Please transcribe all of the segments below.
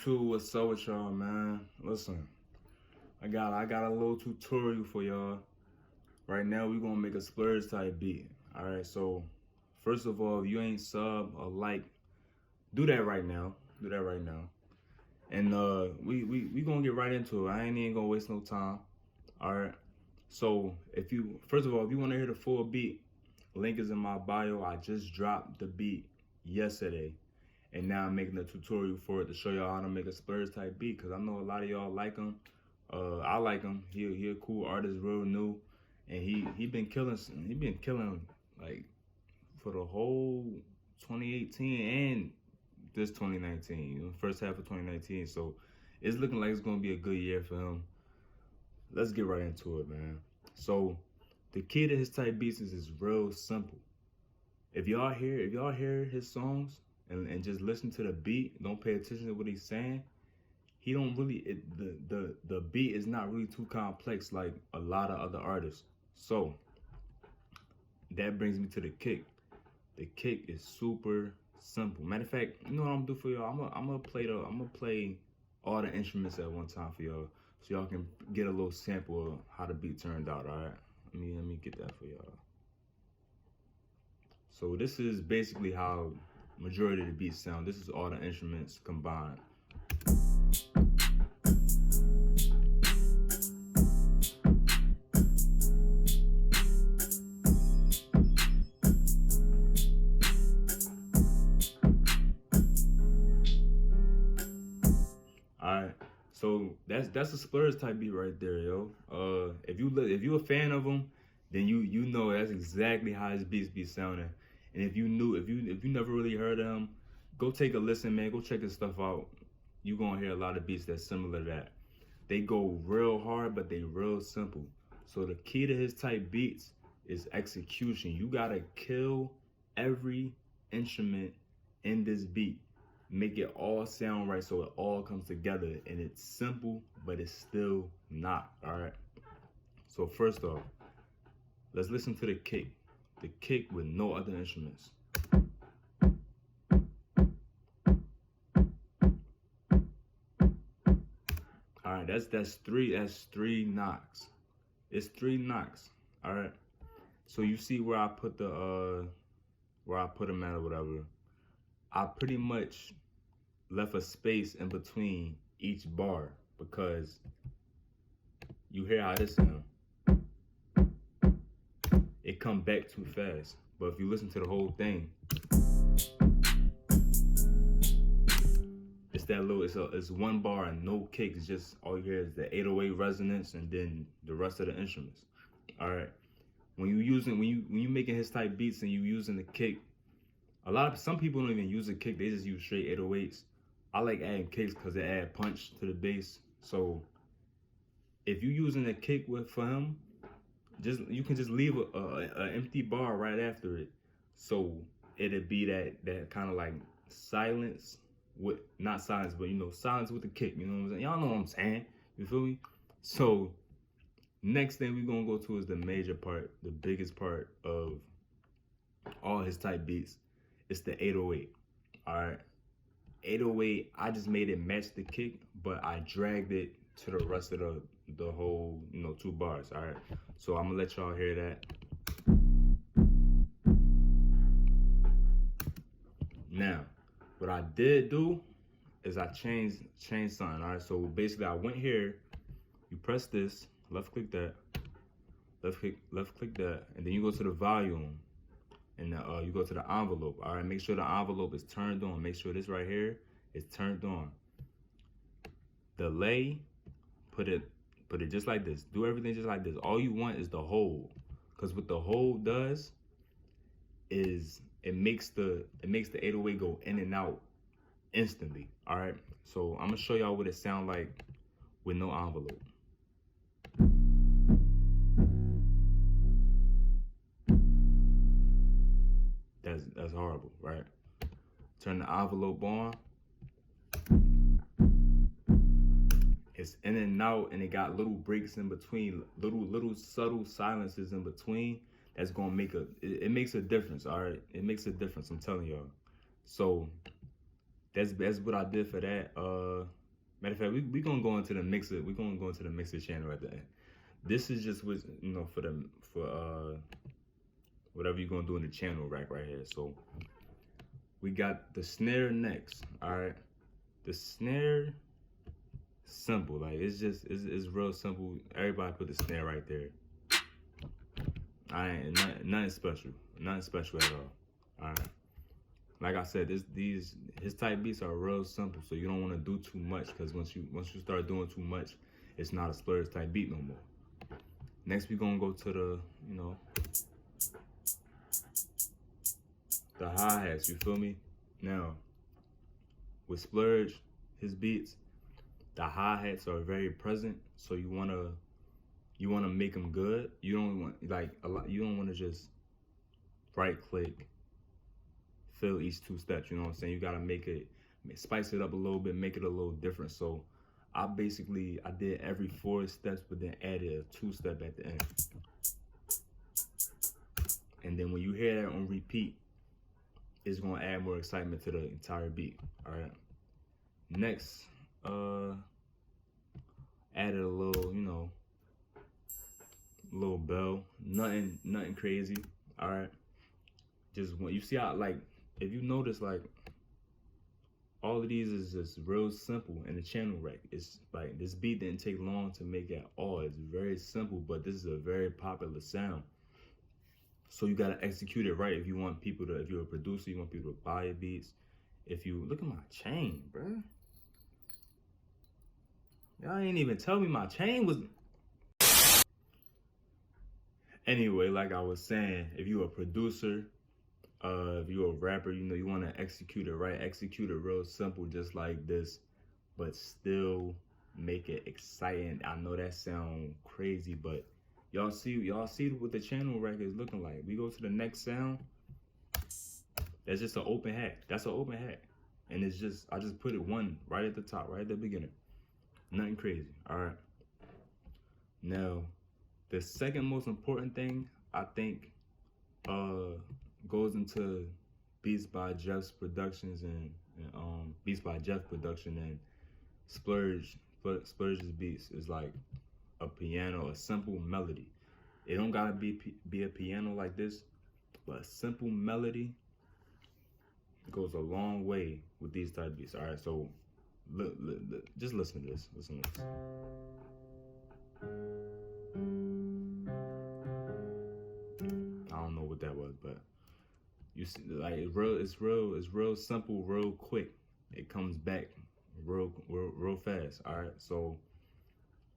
YouTube, what's up with y'all, man? Listen, I got a little tutorial for y'all. Right now, we gonna make a splurge type beat. All right, so first of all, if you ain't sub or like, do that right now. Do that right now. And we gonna get right into it. I ain't even gonna waste no time. All right. So if you first of all, if you wanna hear the full beat, link is in my bio. I just dropped the beat yesterday. And now I'm making a tutorial for it to show y'all how to make a splurge type beat, because I know a lot of y'all like him. I like him. He a cool artist, real new, and he been killing. He been killing like for the whole 2018 and this 2019, first half of 2019. So it's looking like it's gonna be a good year for him. Let's get right into it, man. So the key to his type beats is real simple. If y'all hear his songs and just listen to the beat, don't pay attention to what he's saying, he don't really the beat is not really too complex like a lot of other artists. So that brings me to the kick. The kick is super simple. Matter of fact, you know what I'm gonna do for y'all? I'm gonna play all the instruments at one time for y'all, so y'all can get a little sample of how the beat turned out. All right, let me get that for y'all. So this is basically how majority of the beats sound. This is all the instruments combined. Alright, so that's a splurge type beat right there, yo. If you a fan of him, then you know that's exactly how his beats be sounding. And if you never really heard of him, go take a listen, man. Go check his stuff out. You gonna hear a lot of beats that's similar to that. They go real hard, but they real simple. So the key to his type beats is execution. You gotta kill every instrument in this beat. Make it all sound right so it all comes together. And it's simple, but it's still not, all right? So first off, let's listen to the kick. The kick with no other instruments. All right, that's three knocks. It's three knocks. All right. So you see where I put where I put them at or whatever. I pretty much left a space in between each bar because you hear how this sound. It come back too fast. But if you listen to the whole thing, it's that little, it's one bar and no kick. It's just all you hear is the 808 resonance and then the rest of the instruments. All right. When you making his type beats and you using the kick, some people don't even use a kick. They just use straight 808s. I like adding kicks because they add punch to the bass. So if you using a kick for him, you can just leave a empty bar right after it. So it'd be that kind of like silence with, not silence, but silence with the kick. You know what I'm saying? Y'all know what I'm saying. You feel me? So next thing we're gonna go to is the major part, the biggest part of all his type beats. It's the 808. All right. 808, I just made it match the kick, but I dragged it to the rest of the whole, two bars. All right. So I'm gonna let y'all hear that. Now, what I did do is I changed something. All right. So basically, I went here. You press this, left click that, left click that, and then you go to the volume. And you go to the envelope. All right, make sure the envelope is turned on. Make sure this right here is turned on. Delay, put it just like this. Do everything just like this. All you want is the hold, because what the hold does is it makes the 808 go in and out instantly. All right, so I'm gonna show y'all what it sounds like with no envelope. That's horrible, right? Turn the envelope on. It's in and out, and it got little breaks in between, little subtle silences in between. That's gonna make it makes a difference, all right? It makes a difference, I'm telling y'all. So that's what I did for that. Matter of fact, we gonna go into the mixer. We gonna go into the mixer channel at the end. This is just what, you know, for whatever you're gonna do in the channel rack right here. So we got the snare next. All right, the snare, simple. Like it's real simple. Everybody put the snare right there. I ain't nothing special, nothing special at all. All right. Like I said, his type beats are real simple, so you don't want to do too much, because once you start doing too much, it's not a splurge type beat no more. Next, we gonna go to the, you know, the hi-hats. You feel me? Now, with Splurge, his beats, the hi-hats are very present, so you wanna make them good. You don't want you don't want to just right click, fill each 2 steps. You know what I'm saying? You gotta spice it up a little bit, make it a little different. So I did every 4 steps, but then added a 2-step at the end. And then when you hear that on repeat, it's gonna add more excitement to the entire beat. All right. Next, added a little, you know, little bell. Nothing crazy. All right. Just when you see how, like, if you notice, like, all of these is just real simple in the channel rack. It's like this beat didn't take long to make at all. It's very simple, but this is a very popular sound. So you gotta execute it right if you want people to, if you're a producer, you want people to buy your beats. If you look at my chain, bruh. Y'all ain't even tell me my chain was. Anyway, like I was saying, if you're a producer, if you're a rapper, you know, you want to execute it right. Execute it real simple, just like this, but still make it exciting. I know that sound crazy, but y'all see what the channel rack is looking like. We go to the next sound. That's just an open hat. That's an open hat, and it's just, I just put it one right at the top, right at the beginning. Nothing crazy. All right. Now, the second most important thing, I think, goes into Beats by Jeff's Productions and Beats by Jeff Production and Splurge's beats is like a piano, a simple melody. It don't gotta be a piano like this, but a simple melody goes a long way with these type of beats. All right, so look, just listen to this. Listen to this. I don't know what that was, but you see, like, it's real simple, real quick. It comes back real fast. All right, so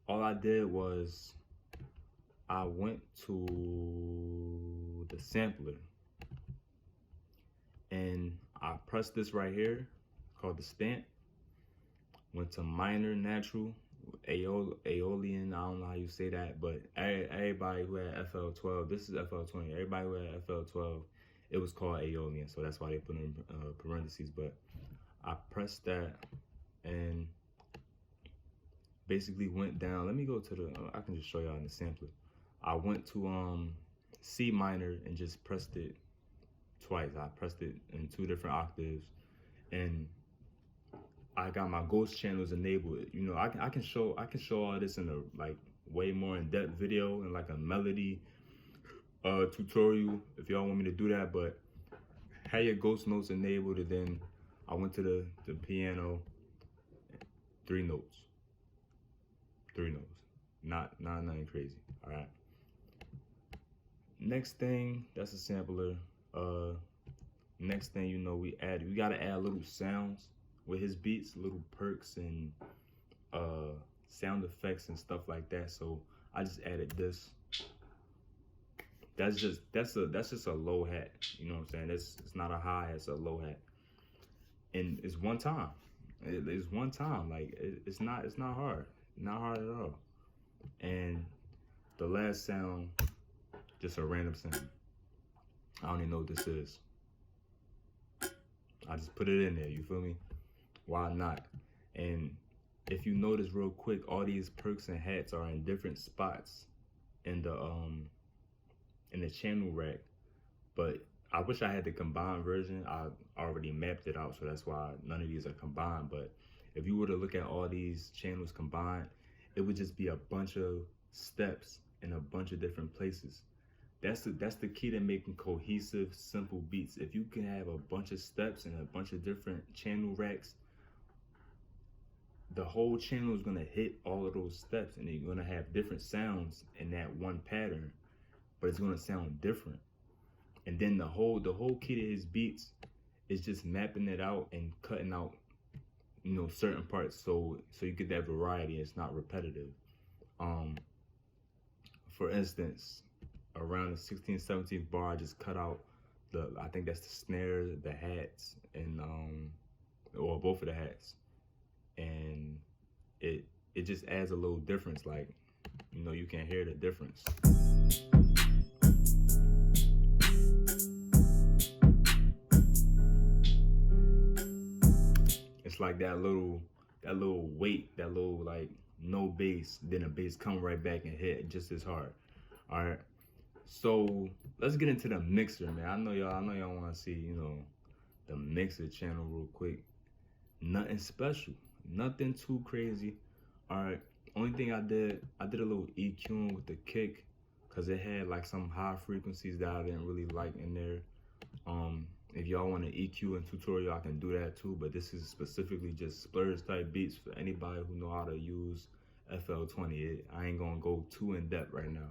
all I did was I went to the sampler and I pressed this right here called the stamp. Went to minor, natural, Aeolian, I don't know how you say that, but everybody who had FL12, this is FL20, everybody who had FL12, it was called Aeolian, so that's why they put in parentheses. But I pressed that and basically went down. Let me go to the, I can just show y'all in the sampler. I went to C minor and just pressed it twice. I pressed it in 2 different octaves, and I got my ghost channels enabled. You know, I can show all this in a like way more in-depth video and like a melody tutorial if y'all want me to do that. But had your ghost notes enabled, and then I went to the piano, 3 notes, nothing crazy. All right. Next thing, that's a sampler. Next thing, you know, we gotta add little sounds with his beats, little perks and sound effects and stuff like that. So I just added this. That's just a low hat. You know what I'm saying? It's not a high, it's a low hat. And it's one time. It's one time. Like it's not hard. Not hard at all. And the last sound, just a random sound. I don't even know what this is. I just put it in there, you feel me? Why not? And if you notice real quick, all these perks and hats are in different spots in the channel rack, but I wish I had the combined version. I already mapped it out, so that's why none of these are combined. But if you were to look at all these channels combined, it would just be a bunch of steps in a bunch of different places. That's the key to making cohesive, simple beats. If you can have a bunch of steps and a bunch of different channel racks, the whole channel is gonna hit all of those steps, and you're gonna have different sounds in that one pattern, but it's gonna sound different. And then the whole key to his beats is just mapping it out and cutting out, you know, certain parts so you get that variety. It's not repetitive. For instance, around the 16th, 17th bar, I just cut out I think that's the snare, the hats, and or both of the hats, and it just adds a little difference. Like, you know, you can hear the difference. It's like that little weight, that little like no bass, then a bass come right back and hit just as hard. All right. So let's get into the mixer, man. I know y'all want to see, you know, the mixer channel real quick. Nothing special, nothing too crazy. All right. Only thing I did a little EQing with the kick, cause it had like some high frequencies that I didn't really like in there. If y'all want to EQ in tutorial, I can do that too, but this is specifically just splurge type beats for anybody who know how to use FL20. I ain't gonna go too in depth right now.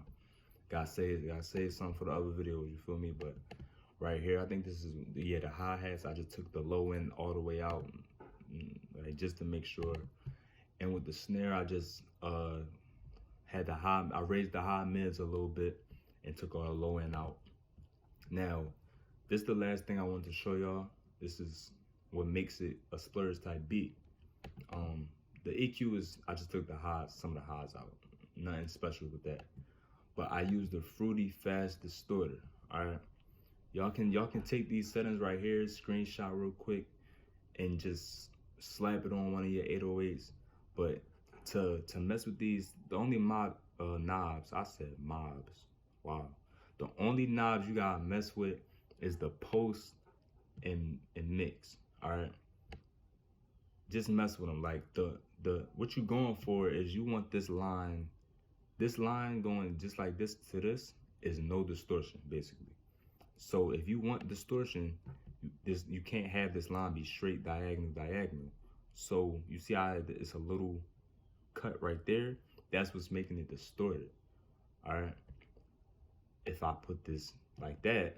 Gotta say something for the other videos, you feel me? But right here, I think this is, yeah, the hi-hats, I just took the low end all the way out, like, just to make sure. And with the snare, I just had I raised the high mids a little bit and took all the low end out. Now, this is the last thing I wanted to show y'all. This is what makes it a splurge type beat. The EQ is, I just took some of the highs out. Nothing special with that. But I used the Fruity Fast Distorter. All right, y'all can take these settings right here, screenshot real quick, and just slap it on one of your 808s. But to mess with these, the only knobs, I said mobs, wow. The only knobs you gotta mess with is the post and mix. All right, just mess with them. Like what you going for is you want this line going just like this to this is no distortion, basically. So if you want distortion, you can't have this line be straight diagonal. So you see how it's a little cut right there? That's what's making it distorted. All right. If I put this like that,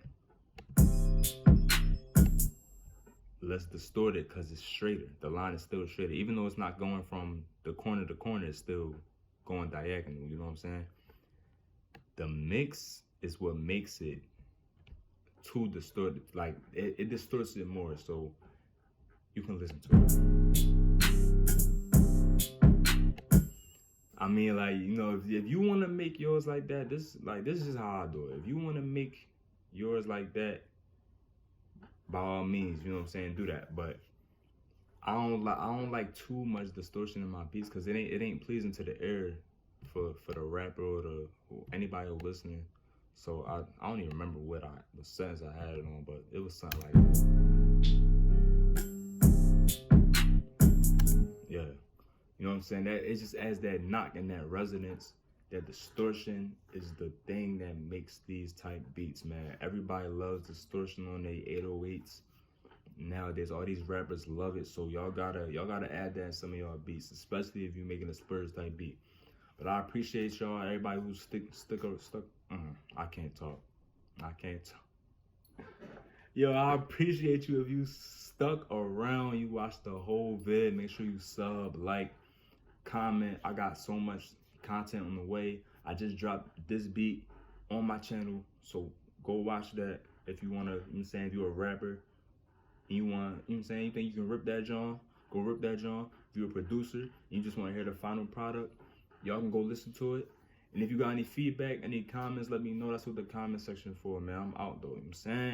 let's distort it because it's straighter. The line is still straighter. Even though it's not going from the corner to corner, it's still going diagonal, you know what I'm saying? The mix is what makes it too distorted. Like, it distorts it more, so you can listen to it. I mean, like, you know, if you want to make yours like that, this is how I do it. If you want to make yours like that, by all means, you know what I'm saying, do that. But I don't like too much distortion in my beats because it ain't pleasing to the ear for the rapper or anybody who's listening. So I don't even remember the settings I had it on, but it was something like that. Yeah, you know what I'm saying? That it just adds that knock and that resonance. That distortion is the thing that makes these type beats, man. Everybody loves distortion on their 808s. Nowadays, all these rappers love it, so y'all gotta add that in some of y'all beats, especially if you're making a Spurs type beat. But I appreciate y'all, everybody who's stuck. I can't talk. Yo, I appreciate you if you stuck around, you watched the whole vid. Make sure you sub, like, comment. I got so much content on the way. I just dropped this beat on my channel, so go watch that if you wanna, you know what I'm saying, if you're a rapper. You want, you know what I'm saying, you think you can rip that joint, go rip that joint. If you're a producer and you just want to hear the final product, y'all can go listen to it. And if you got any feedback, any comments, let me know. That's what the comment section for, man. I'm out though, you know what I'm saying?